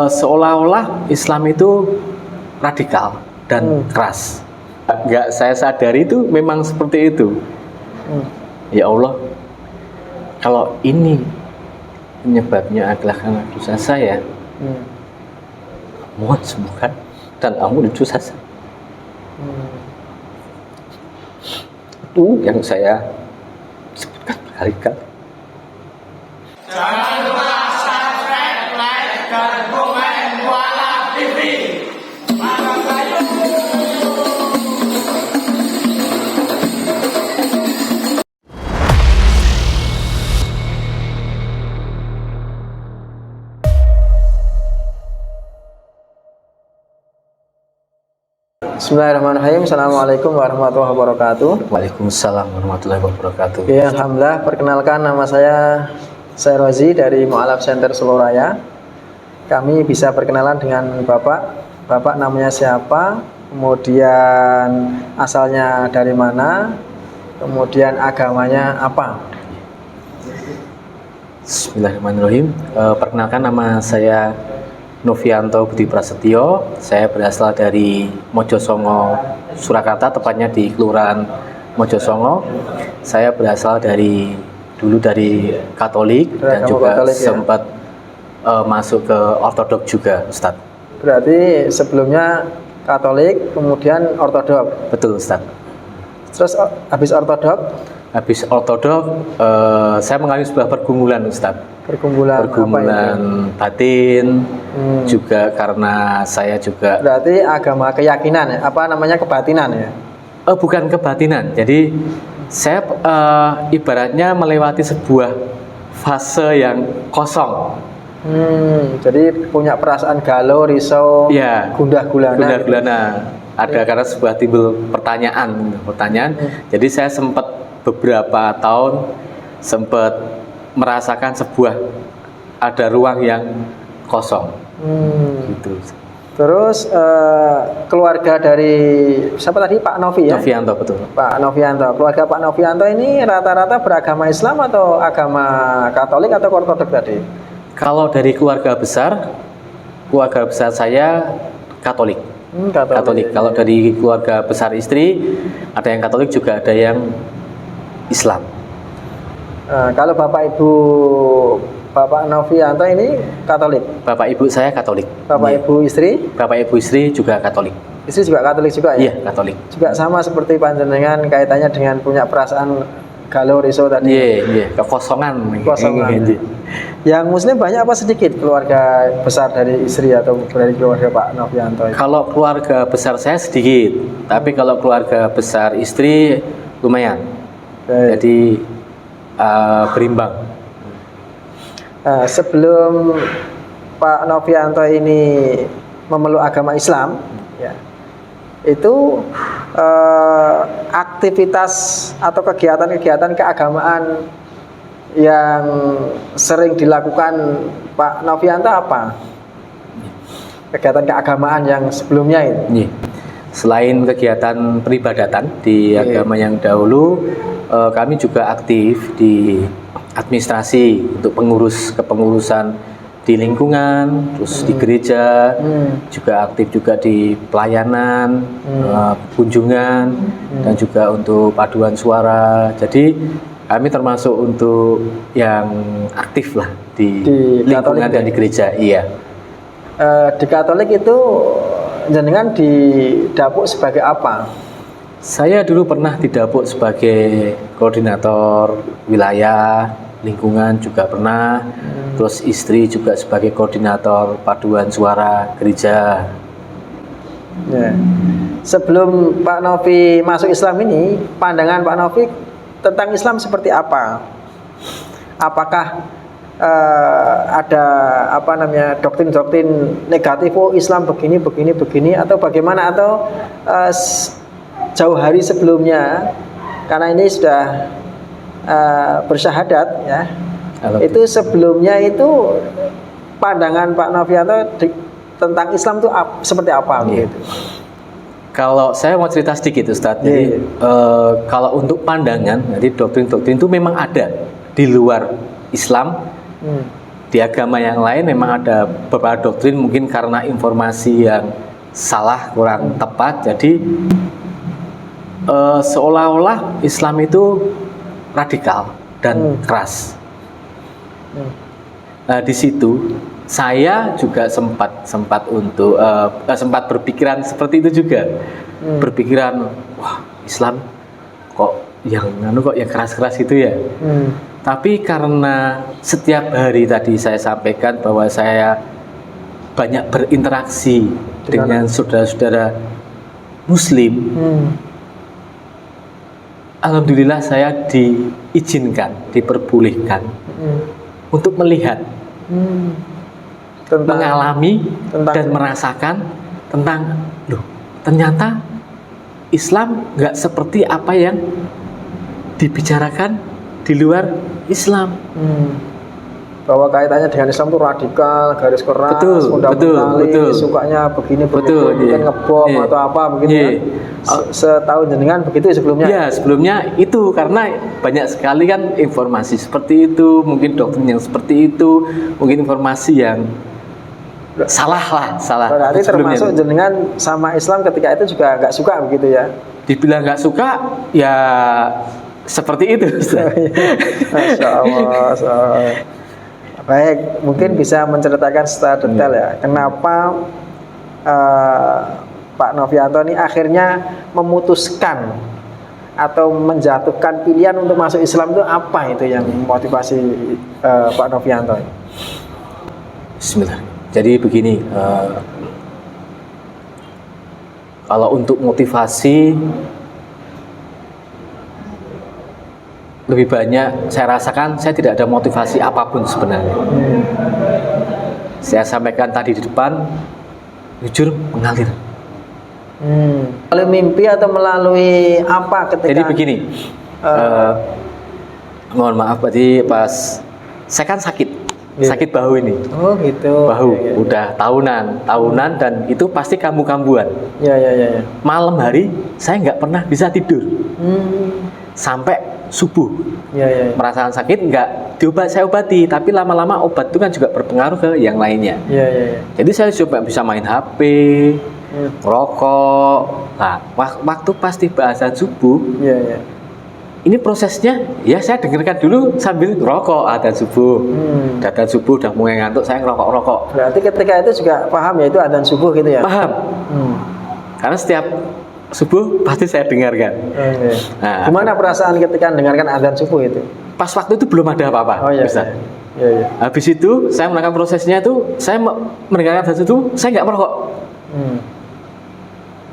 seolah-olah Islam itu radikal dan keras. Nggak saya sadari itu memang seperti itu. Ya Allah, kalau ini penyebabnya adalah karena dosa saya, mohon sembuhkan dan ampuni dosa saya. Itu yang saya sebutkan berkali-kali. Jangan lupa subscribe, like, dan komen Mualaf TV. Bismillahirrahmanirrahim. Assalamualaikum warahmatullahi wabarakatuh. Waalaikumsalam warahmatullahi wabarakatuh. Ya, alhamdulillah. Perkenalkan, nama saya Rozi dari Mualaf Center Solo Raya. Kami bisa perkenalan dengan Bapak namanya siapa, kemudian asalnya dari mana, kemudian agamanya apa. Bismillahirrahmanirrahim. Perkenalkan, nama saya Novianto Budi Prasetyo. Saya berasal dari Mojosongo, Surakarta, tepatnya di Kelurahan Mojosongo. Saya berasal dari Katolik dan juga Katolik, sempat masuk ke Ortodok juga, Ustadz. Berarti sebelumnya Katolik, kemudian Ortodok. Betul, Ustadz. Terus habis Ortodok? Habis Ortodok, saya mengalami sebuah pergumulan, Ustadz. Pergumulan batin, juga karena saya juga. Berarti agama keyakinan ya? Apa namanya, kebatinan ya? Bukan kebatinan. Jadi saya ibaratnya melewati sebuah fase yang kosong. Jadi punya perasaan galau, risau, Ya, gundah gulana. Ada karena sebuah timbul pertanyaan. Jadi saya sempat beberapa tahun merasakan ada ruang yang kosong. Gitu. Terus keluarga dari siapa tadi, Pak Novi ya? Novianto, betul. Pak Novianto. Keluarga Pak Novianto ini rata-rata beragama Islam atau agama Katolik atau Ortodok tadi? Kalau dari keluarga besar saya Katolik. Katolik. Kalau dari keluarga besar istri, ada yang Katolik juga ada yang Islam. Kalau Bapak Novianto ini Katolik. Bapak ibu saya Katolik. Ibu istri? Bapak ibu istri juga Katolik. Istri juga Katolik juga ya? Iya, Katolik. Juga sama seperti panjenengan, kaitannya dengan punya perasaan galau, risau tadi. Iya, kekosongan. Yang Muslim banyak apa sedikit keluarga besar dari istri atau dari keluarga Pak Novianto? Kalau keluarga besar saya sedikit, tapi kalau keluarga besar istri lumayan. Jadi berimbang. Sebelum Pak Novianto ini memeluk agama Islam, ya, itu aktivitas atau kegiatan-kegiatan keagamaan yang sering dilakukan Pak Novianto apa? Kegiatan keagamaan yang sebelumnya itu? Selain kegiatan peribadatan di agama yang dahulu, kami juga aktif di administrasi untuk kepengurusan di lingkungan, terus di gereja, juga aktif juga di pelayanan, kunjungan, dan juga untuk paduan suara. Jadi kami termasuk untuk yang aktif lah di lingkungan dan di gereja. Iya. Di Katolik itu jenengan didapuk sebagai apa? Saya dulu pernah didapuk sebagai koordinator wilayah, lingkungan juga pernah. Terus istri juga sebagai koordinator paduan suara gereja. Ya. Sebelum Pak Novi masuk Islam ini, pandangan Pak Novi tentang Islam seperti apa? Apakah ada doktrin-doktrin negatif, Islam begini atau bagaimana, atau jauh hari sebelumnya, karena ini sudah bersyahadat ya, itu sebelumnya itu pandangan Pak Novianto tentang Islam itu seperti apa gitu? Kalau saya mau cerita sedikit, Ustadz. Jadi kalau untuk pandangan, jadi doktrin-doktrin itu memang ada di luar Islam, Di agama yang lain memang ada beberapa doktrin mungkin karena informasi yang salah, kurang tepat, jadi seolah-olah Islam itu radikal dan keras. Nah, di situ saya juga sempat untuk sempat berpikiran seperti itu juga. Berpikiran, wah, Islam kok yang keras-keras itu ya. Tapi karena setiap hari tadi saya sampaikan bahwa saya banyak berinteraksi dengan saudara-saudara Muslim, alhamdulillah saya diizinkan, diperbolehkan untuk melihat, mengalami dan merasakan tentang, loh, ternyata Islam nggak seperti apa yang dibicarakan di luar Islam. Bahwa kaitannya dengan Islam itu radikal, garis keras, betul. sukanya begini, Betul, mungkin ngebom atau apa begitu kan. Setahu jenengan begitu sebelumnya? Ya, sebelumnya itu karena banyak sekali kan informasi seperti itu, mungkin doktrin yang seperti itu, mungkin informasi yang salah. Berarti termasuk jenengan sama Islam ketika itu juga nggak suka begitu ya? Dibilang nggak suka, ya seperti itu. Masya Allah. Baik, mungkin bisa menceritakan secara detail ya, kenapa Pak Novianto ini akhirnya memutuskan atau menjatuhkan pilihan untuk masuk Islam, itu apa itu yang motivasi Pak Novianto? Bismillah. Jadi begini, kalau untuk motivasi lebih banyak saya rasakan saya tidak ada motivasi apapun sebenarnya. Saya sampaikan tadi di depan, jujur mengalir. Melalui mimpi atau melalui apa ketika? Jadi begini, mohon maaf tadi pas saya kan sakit bahu ini. Oh gitu. Bahu udah tahunan dan itu pasti kambuh-kambuhan. Ya. Malam hari saya nggak pernah bisa tidur sampai subuh. Ya. Merasakan sakit nggak saya obati, tapi lama-lama obat itu kan juga berpengaruh ke yang lainnya. Ya. Jadi saya coba bisa main HP, rokok. Nah, waktu pasti bahasan subuh. Ya. Ini prosesnya ya saya dengarkan dulu sambil rokok adzan subuh. Adzan subuh udah mulai ngantuk, saya ngerokok. Berarti ketika itu juga paham ya itu adzan subuh gitu ya? Paham. Karena setiap subuh pasti saya dengarkan. Nah, gimana perasaan ketika mendengarkan adzan subuh itu? Pas waktu itu belum ada apa-apa. Oh iya. Iya. Habis itu saya melakukan prosesnya itu, saya mendengarkan adzan subuh, saya nggak merokok.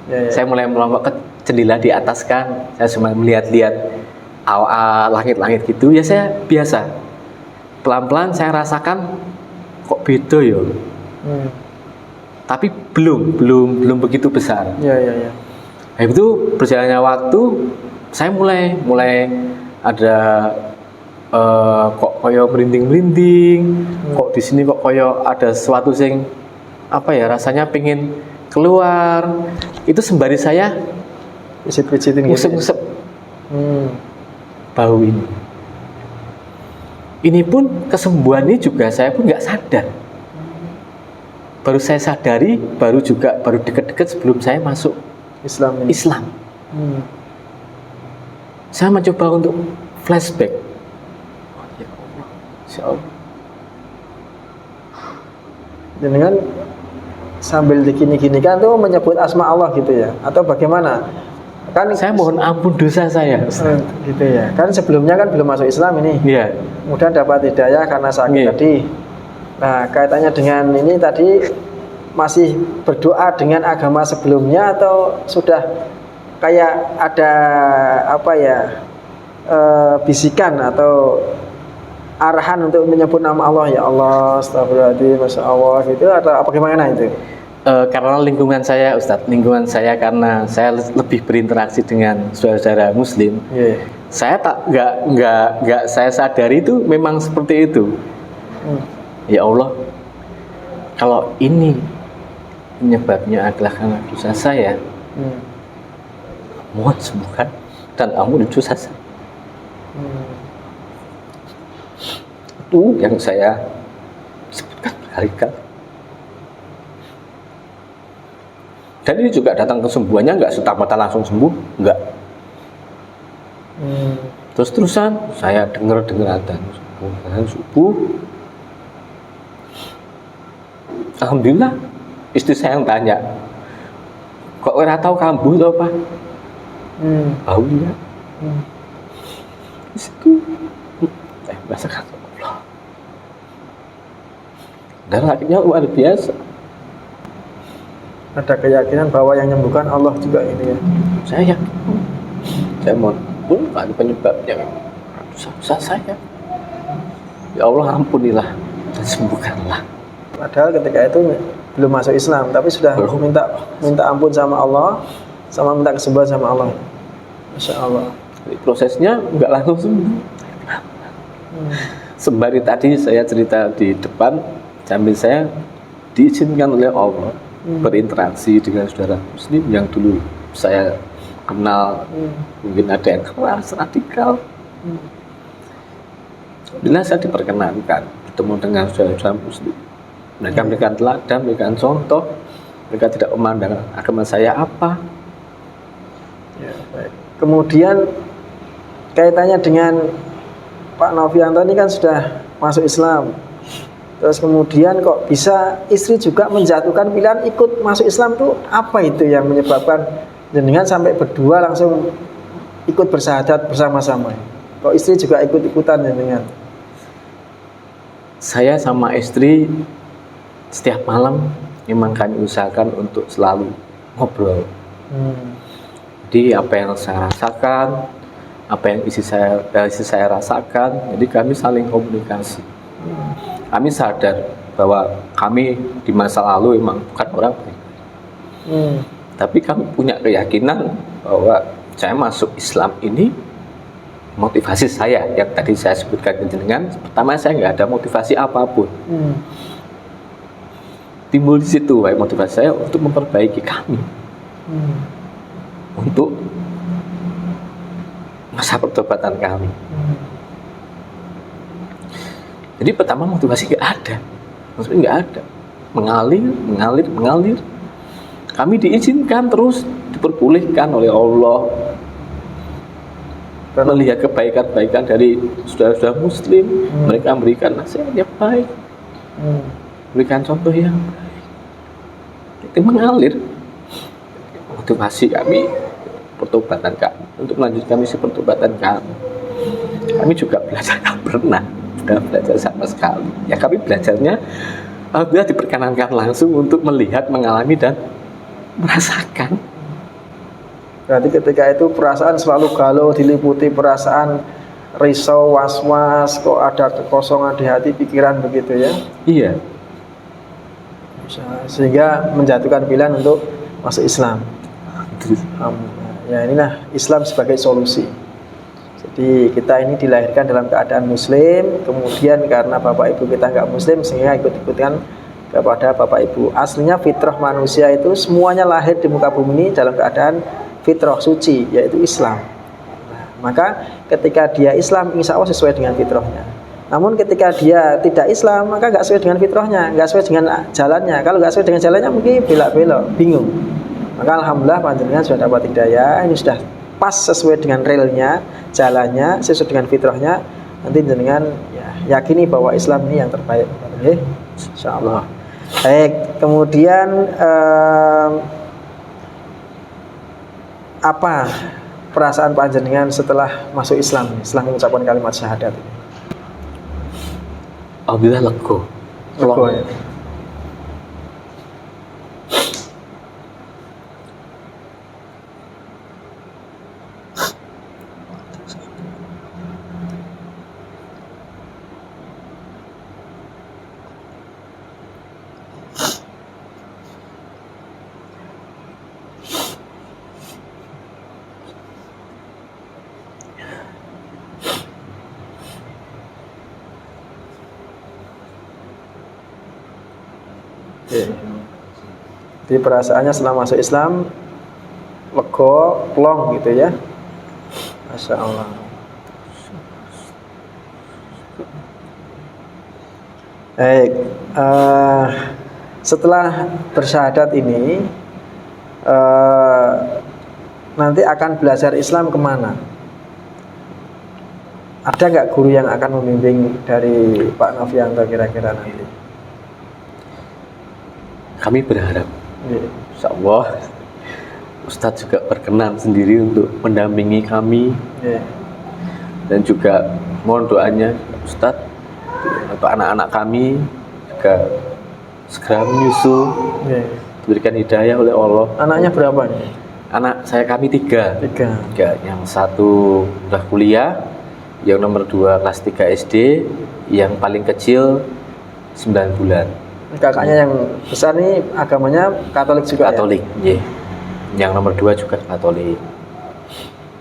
Ya. Saya mulai melonggok ke jendela di atas kan, saya cuma melihat-lihat langit-langit gitu. Ya saya biasa. Pelan-pelan saya rasakan kok beda ya. Tapi belum begitu besar. Ya. Nah, itu berjalannya waktu, saya mulai ada kok koyo merinding, kok di sini kok koyo ada sesuatu sing apa ya, rasanya pengen keluar. Itu sembari saya pisit-pisitin ngusep-ngusep bau ini. Ini pun kesembuhan ini juga saya pun nggak sadar. Baru saya sadari, baru deket-deket sebelum saya masuk Islam. Saya mencoba untuk flashback. Oh, ya Allah, Insya Allah. Dengan sambil digini-ginikan tuh menyebut asma Allah gitu ya, atau bagaimana? Kan saya mohon ampun dosa saya. Gitu ya. Kan sebelumnya kan belum masuk Islam ini. Iya. Kemudian dapat hidayah karena sakit tadi. Nah, kaitannya dengan ini tadi, masih berdoa dengan agama sebelumnya atau sudah kayak ada apa ya, bisikan atau arahan untuk menyebut nama Allah, ya Allah, astagfirullahaladzim, masya Allah gitu, atau apa gimana itu? Karena lingkungan saya, Ustadz, karena saya lebih berinteraksi dengan saudara-saudara Muslim, saya nggak saya sadari itu memang seperti itu. Ya Allah, kalau ini penyebabnya adalah karena dosa saya, mohon sembuhkan dan ampuni dosa saya. Itu yang saya berkali-kali. Dan ini juga datang kesembuhannya nggak serta-merta langsung sembuh, nggak. Terus-terusan saya dengar adzan subuh. Alhamdulillah, istri saya yang tanya, kok ora tahu kambuh atau apa? Bau ya. Itu, masakan Allah. Dan akhirnya luar biasa. Ada keyakinan bahwa yang menyembuhkan Allah juga ini ya. Saya mohon pun ada penyebabnya. Dosa saya. Ya Allah, ampunilah dan sembuhkanlah. Padahal ketika itu belum masuk Islam, tapi sudah minta ampun sama Allah, sama minta kesembuhan sama Allah. Masya Allah. Jadi prosesnya nggak langsung sembuh. Sembari tadi saya cerita di depan, sambil saya diizinkan oleh Allah berinteraksi dengan saudara Muslim yang dulu saya kenal, mungkin ada yang keras, radikal. Bila saya diperkenankan bertemu dengan saudara Muslim, mereka memberikan teladan, memberikan contoh, mereka tidak memandang agama saya apa. Ya, baik. Kemudian kaitannya dengan Pak Novianto ini kan sudah masuk Islam. Terus kemudian kok bisa istri juga menjatuhkan pilihan ikut masuk Islam tuh apa itu yang menyebabkan jenengan sampai berdua langsung ikut bersyahadat bersama-sama? Kok istri juga ikut-ikutan jenengan? Saya sama istri setiap malam memang kami usahakan untuk selalu ngobrol. Jadi apa yang saya rasakan, apa yang istri saya rasakan, jadi kami saling komunikasi. Kami sadar bahwa kami di masa lalu memang bukan orang baik. Tapi kami punya keyakinan bahwa saya masuk Islam ini, motivasi saya yang tadi saya sebutkan ke jenengan, pertama saya nggak ada motivasi apapun. Timbul di situ motivasi saya untuk memperbaiki kami, untuk masa pertobatan kami. Jadi pertama motivasi nggak ada, maksudnya nggak ada, mengalir. Kami diizinkan terus, diperbolehkan oleh Allah melihat kebaikan-kebaikan dari saudara-saudara Muslim. Mereka memberikan nasihat yang baik, berikan contoh yang baik. Itu mengalir motivasi kami, pertobatan kami, untuk melanjutkan misi pertobatan kami. Kami juga belajar nggak pernah belajar sama sekali. Ya kami belajarnya alhamdulillah diperkenankan langsung untuk melihat, mengalami dan merasakan. Berarti ketika itu perasaan selalu galau, diliputi perasaan risau, was-was, kok ada kekosongan di hati, pikiran begitu ya? Iya. Sehingga menjatuhkan pilihan untuk masuk Islam. Ya inilah Islam sebagai solusi. Jadi kita ini dilahirkan dalam keadaan Muslim, kemudian karena bapak ibu kita nggak Muslim sehingga ikut-ikutan kepada bapak ibu. Aslinya fitrah manusia itu semuanya lahir di muka bumi ini dalam keadaan fitrah suci, yaitu Islam. Maka ketika dia Islam, insya Allah sesuai dengan fitrahnya. Namun ketika dia tidak Islam, maka nggak sesuai dengan fitrahnya, nggak sesuai dengan jalannya. Kalau nggak sesuai dengan jalannya, mungkin belak-belok, bingung. Maka alhamdulillah panjenengan sudah dapat hidayah, ini sudah pas sesuai dengan relnya, jalannya, sesuai dengan fitrahnya. Nanti jenengan ya, yakini bahwa Islam ini yang terbaik. Insya Allah. Baik, kemudian apa perasaan panjenengan setelah masuk Islam, setelah mengucapkan kalimat syahadat? Alhamdulillah lega. Ya. Jadi perasaannya setelah masuk Islam lega, plong gitu ya. Masya Allah. Baik, setelah bersyahadat ini nanti akan belajar Islam kemana? Ada nggak guru yang akan membimbing dari Pak Novianto kira-kira nanti? Kami berharap, Iya. insya Allah, Ustadz juga berkenan sendiri untuk mendampingi kami, Iya. dan juga mohon doanya Ustadz untuk anak-anak kami juga segera menyusul, Iya. diberikan hidayah oleh Allah. Anaknya berapa nih? Anak saya kami tiga. 3. Yang satu udah kuliah, yang nomor 2 kelas 3 SD, yang paling kecil 9 bulan. Kakaknya yang besar nih agamanya Katolik juga Katolik, ya? Yang nomor 2 juga Katolik.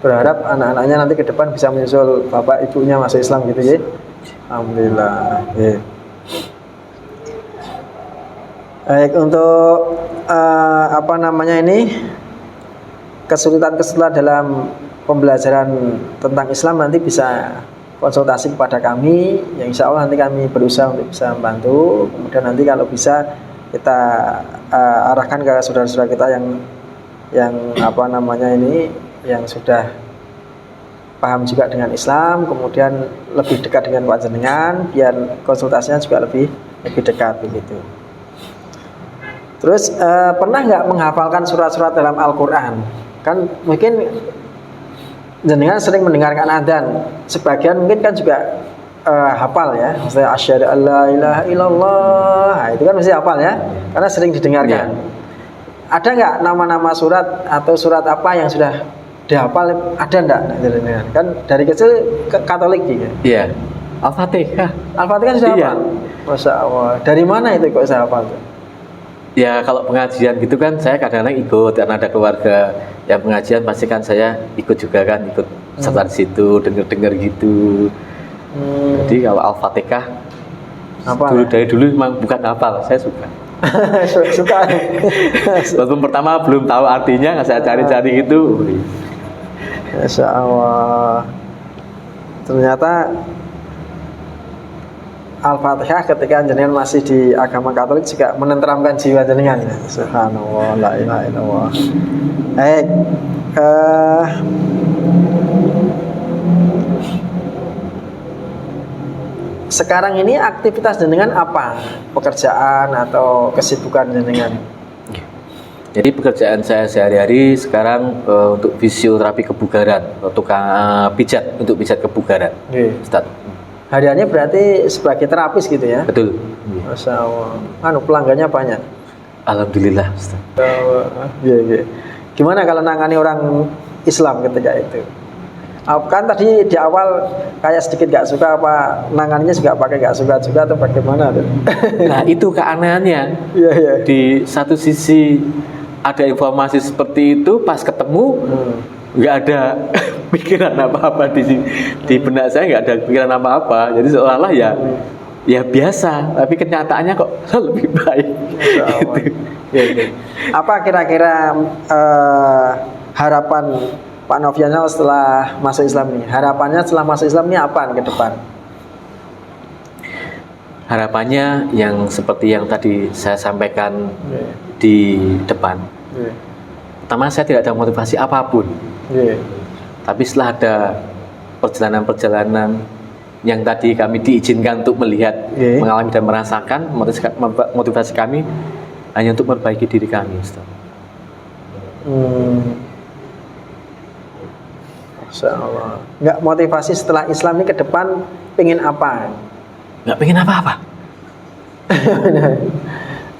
Berharap anak-anaknya nanti ke depan bisa menyusul bapak ibunya masuk Islam gitu ya. Alhamdulillah. Ya. Baik, untuk apa namanya ini, kesulitan-kesulitan dalam pembelajaran tentang Islam nanti bisa konsultasi kepada kami, yang insya Allah nanti kami berusaha untuk bisa membantu. Kemudian nanti kalau bisa kita arahkan ke saudara-saudara kita yang apa namanya ini, yang sudah paham juga dengan Islam, kemudian lebih dekat dengan panjenengan, biar konsultasinya juga lebih dekat begitu. Terus pernah nggak menghafalkan surat-surat dalam Al-Quran? Kan mungkin jenengan sering mendengarkan adzan, sebagian mungkin kan juga hafal ya, maksudnya asyhadu alla ilaha illallah, nah, itu kan mesti hafal ya, karena sering didengarkan. Ya. Ada nggak nama-nama surat atau surat apa yang sudah dihafal? Ada enggak? Kan dari kecil Katolik gitu. Iya, Al-Fatihah. Al-Fatihah sudah Iya. hafal? Masya Allah. Dari mana itu kok saya hafal? Ya kalau pengajian gitu kan saya kadang-kadang ikut, karena ada keluarga yang pengajian pasti kan saya ikut juga kan, ikut serta di situ, denger-denger gitu. Jadi kalau Al-Fatihah Apa? dari dulu memang bukan hafal, saya suka. Suka. Walaupun pertama belum tahu artinya, nggak saya cari-cari gitu. Masya Allah. Ternyata Al-Fatihah ketika jenengan masih di agama Katolik juga menenteramkan jiwa jenengan. Subhanallah, la ilaha illallah. Baik, sekarang ini aktivitas jenengan apa? Pekerjaan atau kesibukan jenengan? Jadi pekerjaan saya sehari-hari sekarang untuk fisioterapi kebugaran, tukang pijat, untuk pijat kebugaran. Ustaz. Hariannya berarti sebagai terapis gitu ya? Betul. Masya Allah. Pelanggannya banyak. Alhamdulillah, Ustaz. Iya. Gimana kalau nangani orang Islam ketika itu? Kan tadi di awal kayak sedikit gak suka, apa nanganinya juga pakai gak suka juga atau bagaimana tuh? Nah itu keanehannya. Iya. Di satu sisi ada informasi seperti itu, pas ketemu nggak ada pikiran apa-apa di benak saya, nggak ada pikiran apa-apa. Jadi seolah-olah ya biasa, tapi kenyataannya kok lebih baik. Gitu. Iya. Apa kira-kira harapan Pak Novianto setelah masuk Islam ini? Harapannya setelah masuk Islam ini apa ke depan? Harapannya yang seperti yang tadi saya sampaikan di depan. Pertama, saya tidak ada motivasi apapun. Tapi setelah ada perjalanan-perjalanan yang tadi kami diizinkan untuk melihat, mengalami dan merasakan, motivasi kami hanya untuk memperbaiki diri kami, Ustaz. Masya Allah. Nggak motivasi setelah Islam ini ke depan pengen apa? Nggak pengen apa-apa.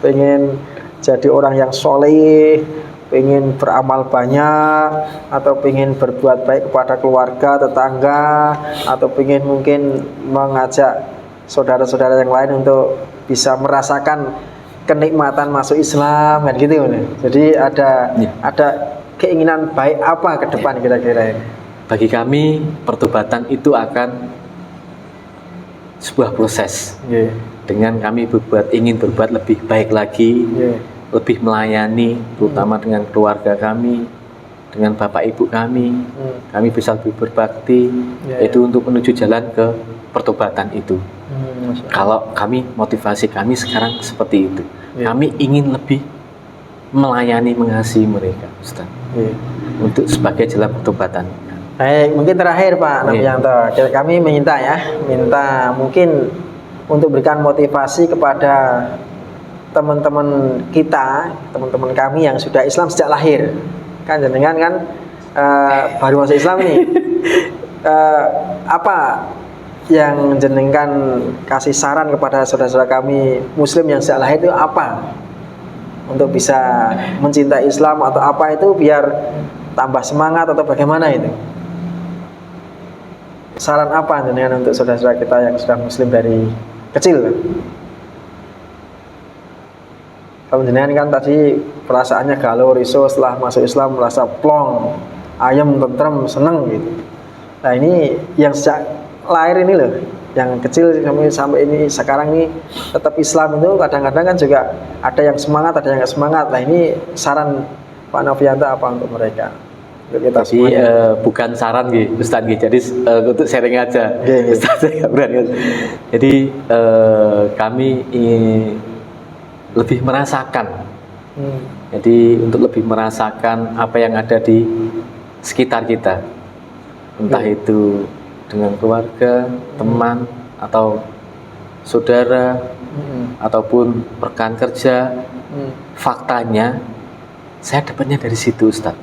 Pengen jadi orang yang soleh, pengen beramal banyak, atau pengen berbuat baik kepada keluarga, tetangga, atau pengen mungkin mengajak saudara-saudara yang lain untuk bisa merasakan kenikmatan masuk Islam, kan gitu. Jadi ada keinginan baik apa ke depan kira-kira ini? Bagi kami pertobatan itu akan sebuah proses. Dengan kami ingin berbuat lebih baik lagi, lebih melayani, terutama dengan keluarga kami, dengan bapak ibu kami, kami bisa lebih berbakti, itu untuk menuju jalan ke pertobatan itu. Masya Allah. Kalau kami, motivasi kami sekarang seperti itu. Iya. Kami ingin lebih melayani, mengasihi mereka, Ustaz, Iya. untuk sebagai jalan pertobatan. Baik, mungkin terakhir Pak Iya. Novianto, kami minta mungkin untuk berikan motivasi kepada teman-teman kita, teman-teman kami yang sudah Islam sejak lahir. Kan jenengan kan baru masuk Islam nih. Apa yang jenengan kasih saran kepada saudara-saudara kami Muslim yang sejak lahir itu apa? Untuk bisa mencintai Islam atau apa itu biar tambah semangat atau bagaimana itu? Saran apa jenengan untuk saudara-saudara kita yang sudah Muslim dari kecil? Kalau jenengan kan tadi perasaannya galau, risau setelah masuk Islam merasa plong, ayem, tentrem, seneng gitu. Nah ini yang sejak lahir ini loh, yang kecil sampai ini sekarang ini tetap Islam itu kadang-kadang kan juga ada yang semangat, ada yang nggak semangat. Nah ini saran Pak Novianto apa untuk mereka? Untuk kita Jadi bukan saran gitu, Ustaz gitu. Jadi untuk sharing aja, Iya. Ustaz saya nggak berani. Jadi kami lebih merasakan. Jadi untuk lebih merasakan apa yang ada di sekitar kita, entah itu dengan keluarga, teman, atau saudara, ataupun rekan kerja. Faktanya, saya dapatnya dari situ, Ustaz.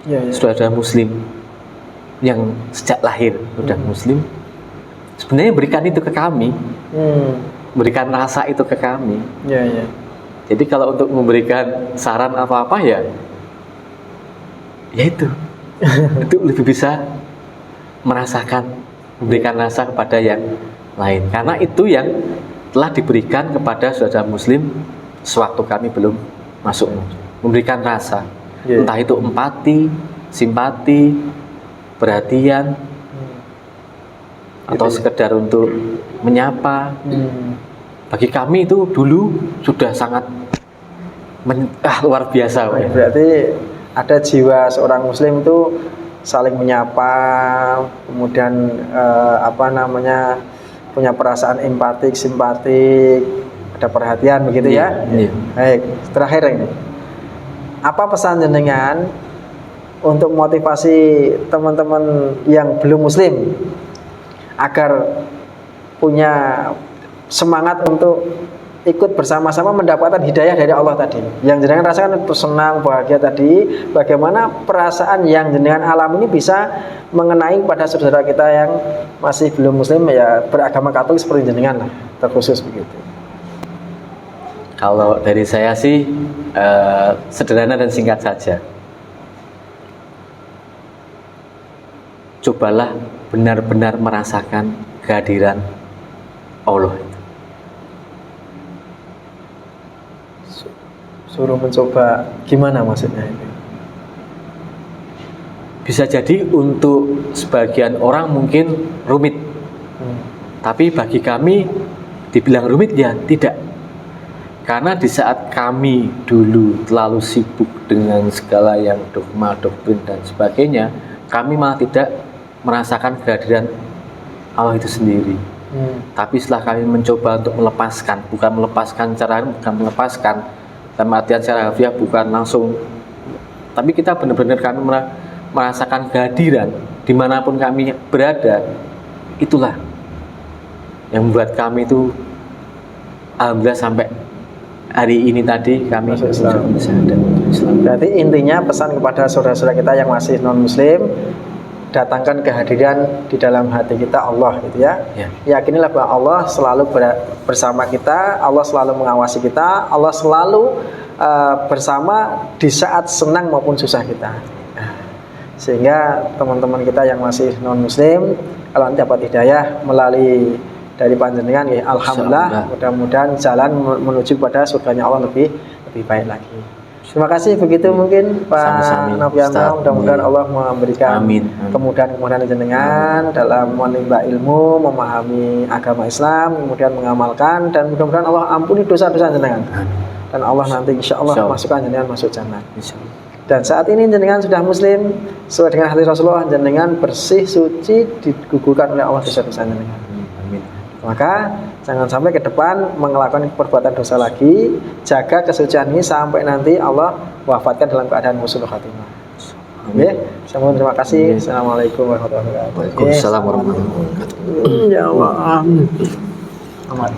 Ya, ya. Sudah ada Muslim yang sejak lahir sudah Muslim, sebenarnya berikan itu ke kami, berikan rasa itu ke kami. Ya, ya. Jadi kalau untuk memberikan saran apa-apa ya itu lebih bisa merasakan, memberikan rasa kepada yang lain, karena itu yang telah diberikan kepada saudara Muslim sewaktu kami belum masuk, memberikan rasa. Yeah. Entah itu empati, simpati, perhatian, atau sekedar untuk menyapa. Bagi kami itu dulu sudah sangat luar biasa. Berarti ada jiwa seorang Muslim itu saling menyapa, kemudian punya perasaan empatik, simpatik, ada perhatian begitu ya. Iya. Baik, terakhir ini. Apa pesan jenengan untuk motivasi teman-teman yang belum Muslim agar punya semangat untuk ikut bersama-sama mendapatkan hidayah dari Allah tadi? Yang jenengan rasakan itu senang, bahagia tadi, bagaimana perasaan yang jenengan alami ini bisa mengenai pada saudara kita yang masih belum Muslim ya, beragama Katolik seperti jenengan lah, terkhusus begitu. Kalau dari saya sih sederhana dan singkat saja. Cobalah benar-benar merasakan kehadiran Allah. Suruh mencoba, gimana maksudnya itu? Bisa jadi untuk sebagian orang mungkin rumit, tapi bagi kami dibilang rumit ya tidak. Karena di saat kami dulu terlalu sibuk dengan segala yang dogma, doktrin dan sebagainya, kami malah tidak merasakan kehadiran Allah itu sendiri. Tapi setelah kami mencoba untuk melepaskan, bukan melepaskan dalam artian secara harfiah, bukan langsung, tapi kita benar-benar kami merasakan kehadiran dimanapun kami berada. Itulah yang membuat kami itu alhamdulillah sampai hari ini tadi kami bisa ada Islam. Berarti intinya pesan kepada saudara-saudara kita yang masih non-Muslim, datangkan kehadiran di dalam hati kita Allah gitu ya. Yakinilah bahwa Allah selalu bersama kita, Allah selalu mengawasi kita, Allah selalu bersama di saat senang maupun susah kita. Sehingga teman-teman kita yang masih non-Muslim, kalau dapat hidayah melalui dari panjenengan ya, alhamdulillah, mudah-mudahan jalan menuju pada surganya Allah lebih baik lagi. Terima kasih, begitu mungkin Pak Novianto. Mudah-mudahan Allah memberikan kemudahan-kemudahan jenengan dalam menimba ilmu, memahami agama Islam, kemudian mengamalkan, dan mudah-mudahan Allah ampuni dosa-dosa jenengan. Dan Allah nanti insya Allah masukkan jenengan masuk jannah. Dan saat ini jenengan sudah Muslim sesuai dengan hadis Rasulullah, jenengan bersih, suci, digugurkan oleh Allah dosa-dosa jenengan. Maka jangan sampai ke depan melakukan perbuatan dosa lagi. Jaga kesucian ini sampai nanti Allah wafatkan dalam keadaan husnul khatimah. Oke, semua terima kasih. Assalamualaikum warahmatullahi wabarakatuh. Waalaikumsalam warahmatullahi wabarakatuh. Ya Allah. Aman.